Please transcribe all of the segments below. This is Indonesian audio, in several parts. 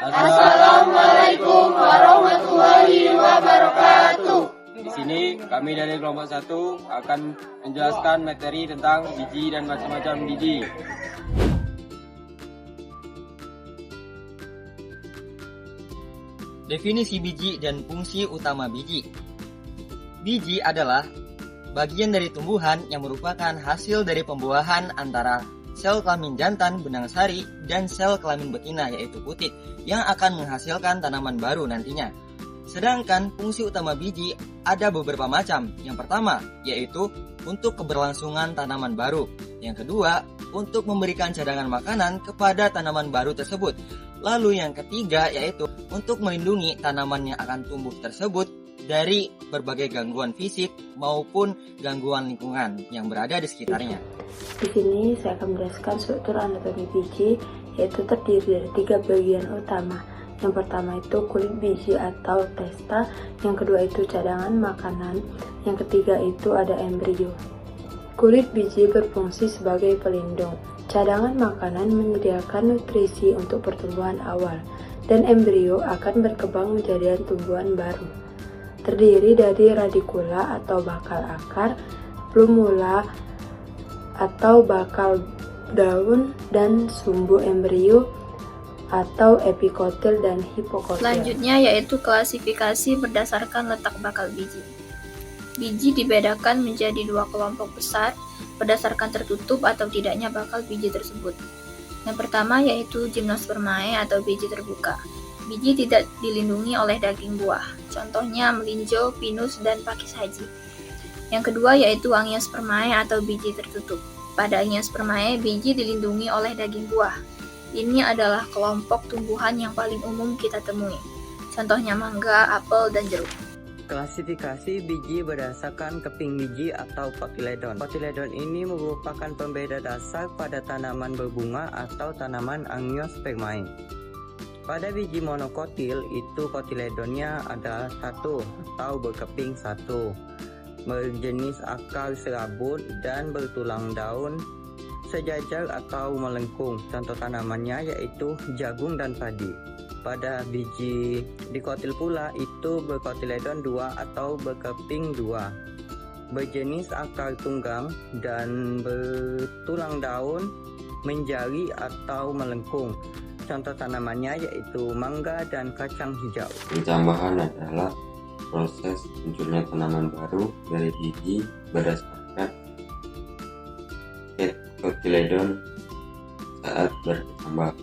Assalamualaikum warahmatullahi wabarakatuh. Di sini kami dari kelompok 1 akan menjelaskan materi tentang biji dan macam-macam biji. Definisi biji dan fungsi utama biji. Biji adalah bagian dari tumbuhan yang merupakan hasil dari pembuahan antara sel kelamin jantan benang sari dan sel kelamin betina yaitu kutit yang akan menghasilkan tanaman baru nantinya. Sedangkan fungsi utama biji ada beberapa macam. Yang pertama yaitu untuk keberlangsungan tanaman baru. Yang kedua untuk memberikan cadangan makanan kepada tanaman baru tersebut. Lalu yang ketiga yaitu untuk melindungi tanaman yang akan tumbuh tersebut dari berbagai gangguan fisik maupun gangguan lingkungan yang berada di sekitarnya. Di sini saya akan menjelaskan struktur anatomi biji, yaitu terdiri dari 3 bagian utama. Yang pertama itu kulit biji atau testa, yang kedua itu cadangan makanan, yang ketiga itu ada embrio. Kulit biji berfungsi sebagai pelindung. Cadangan makanan menyediakan nutrisi untuk pertumbuhan awal, dan embrio akan berkembang menjadi tumbuhan baru. Terdiri dari radikula atau bakal akar, plumula atau bakal daun, dan sumbu embrio atau epikotil dan hipokotil. Selanjutnya yaitu klasifikasi berdasarkan letak bakal biji. Biji dibedakan menjadi 2 kelompok besar berdasarkan tertutup atau tidaknya bakal biji tersebut. Yang pertama yaitu gimnospermae atau biji terbuka. Biji tidak dilindungi oleh daging buah, contohnya melinjo, pinus, dan pakis haji. Yang kedua yaitu angiospermae atau biji tertutup. Pada angiospermae, biji dilindungi oleh daging buah. Ini adalah kelompok tumbuhan yang paling umum kita temui, contohnya mangga, apel, dan jeruk. Klasifikasi biji berdasarkan keping biji atau kotiledon. Kotiledon ini merupakan pembeda dasar pada tanaman berbunga atau tanaman angiospermae. Pada biji monokotil itu kotiledonnya adalah 1 atau berkeping 1, berjenis akar serabut dan bertulang daun, sejajar atau melengkung. Contoh tanamannya yaitu jagung dan padi. Pada biji dikotil pula itu berkotiledon 2 atau berkeping 2, berjenis akar tunggang dan bertulang daun, menjari atau melengkung. Contoh tanamannya yaitu mangga dan kacang hijau. Pertambahan adalah proses munculnya tanaman baru dari biji berdasarkan kotiledon saat berkembang.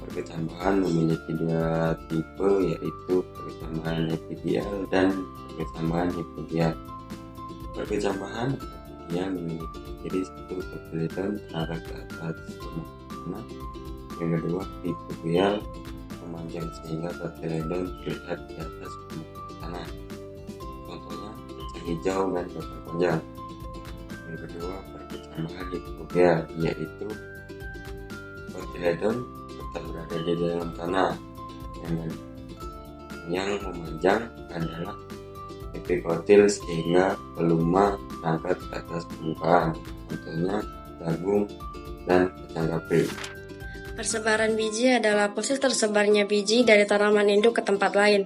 Perkecambahan memiliki 2 tipe yaitu perkecambahan epitiel dan perkecambahan hipodial. Perkecambahan epitiel memiliki ciri 1 kotiledon terarah ke atas permukaan. Yang kedua hipodial memanjang sehingga kotiledon terlihat di atas permukaan tanah. Contohnya kacang hijau dan bakal panjang. Yang kedua perkecambahan hipodial yaitu kotiledon tetap berada di dalam tanah, yang memanjang adalah epikotil sehingga peluma berangkat ke atas permukaan, contohnya jagung dan kacang kapri. Persebaran biji adalah proses tersebarnya biji dari tanaman induk ke tempat lain.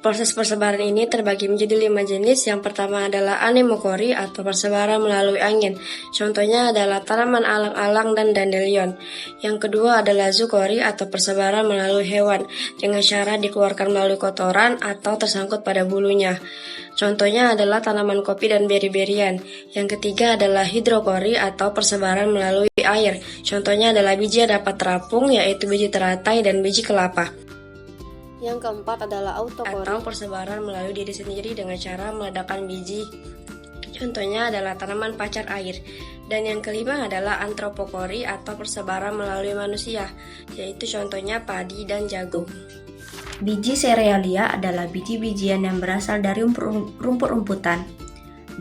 Proses persebaran ini terbagi menjadi 5 jenis. Yang pertama adalah anemokori atau persebaran melalui angin. Contohnya adalah tanaman alang-alang dan dandelion. Yang kedua adalah zukori atau persebaran melalui hewan dengan cara dikeluarkan melalui kotoran atau tersangkut pada bulunya. Contohnya adalah tanaman kopi dan beri-berian. Yang ketiga adalah hidrokori atau persebaran melalui air. Contohnya adalah biji yang dapat terapung yaitu biji teratai dan biji kelapa. Yang keempat adalah autokori atau persebaran melalui diri sendiri dengan cara meledakkan biji. Contohnya adalah tanaman pacar air. Dan yang kelima adalah antropokori atau persebaran melalui manusia, yaitu contohnya padi dan jagung. Biji serealia adalah biji-bijian yang berasal dari rumput-rumputan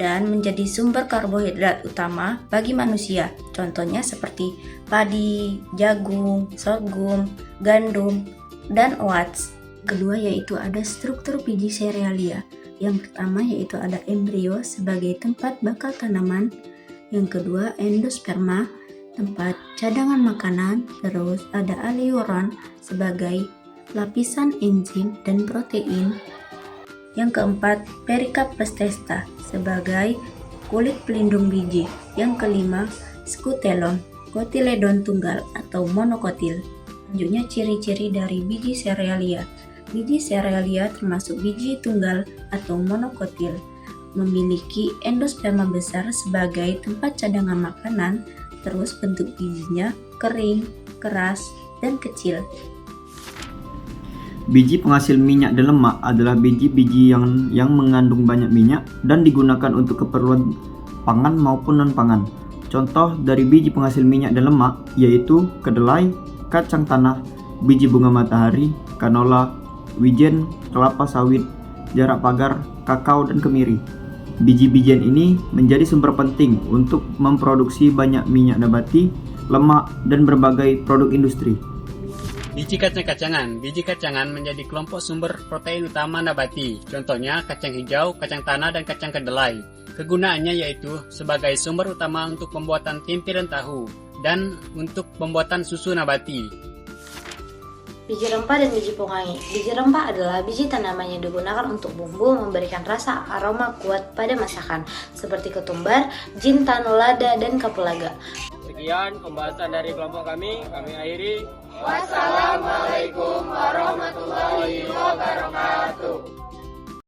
dan menjadi sumber karbohidrat utama bagi manusia. Contohnya seperti padi, jagung, sorghum, gandum, dan oats. Kedua yaitu ada struktur biji serealia. Yang pertama yaitu ada embrio sebagai tempat bakal tanaman. Yang kedua endosperma tempat cadangan makanan, terus ada aleuron sebagai lapisan enzim dan protein. Yang keempat, perikarp plus testa sebagai kulit pelindung biji. Yang kelima, skutelon, kotiledon tunggal atau monokotil. Selanjutnya ciri-ciri dari biji serealia. Biji serealia termasuk biji tunggal atau monokotil, memiliki endosperma besar sebagai tempat cadangan makanan, terus bentuk bijinya kering, keras, dan kecil. Biji penghasil minyak dan lemak adalah biji-biji yang mengandung banyak minyak dan digunakan untuk keperluan pangan maupun non-pangan. Contoh dari biji penghasil minyak dan lemak yaitu kedelai, kacang tanah, biji bunga matahari, kanola, wijen, kelapa sawit, jarak pagar, kakao, dan kemiri. Biji-bijian ini menjadi sumber penting untuk memproduksi banyak minyak nabati, lemak, dan berbagai produk industri. Biji kacang-kacangan. Biji kacangan menjadi kelompok sumber protein utama nabati. Contohnya kacang hijau, kacang tanah, dan kacang kedelai. Kegunaannya yaitu sebagai sumber utama untuk pembuatan tempe dan tahu, dan untuk pembuatan susu nabati. Biji rempah dan biji pewangi. Biji rempah adalah biji tanaman yang digunakan untuk bumbu memberikan rasa aroma kuat pada masakan, seperti ketumbar, jintan, lada, dan kapulaga. Sekian pembahasan dari kelompok kami akhiri. Wassalamualaikum warahmatullahi wabarakatuh.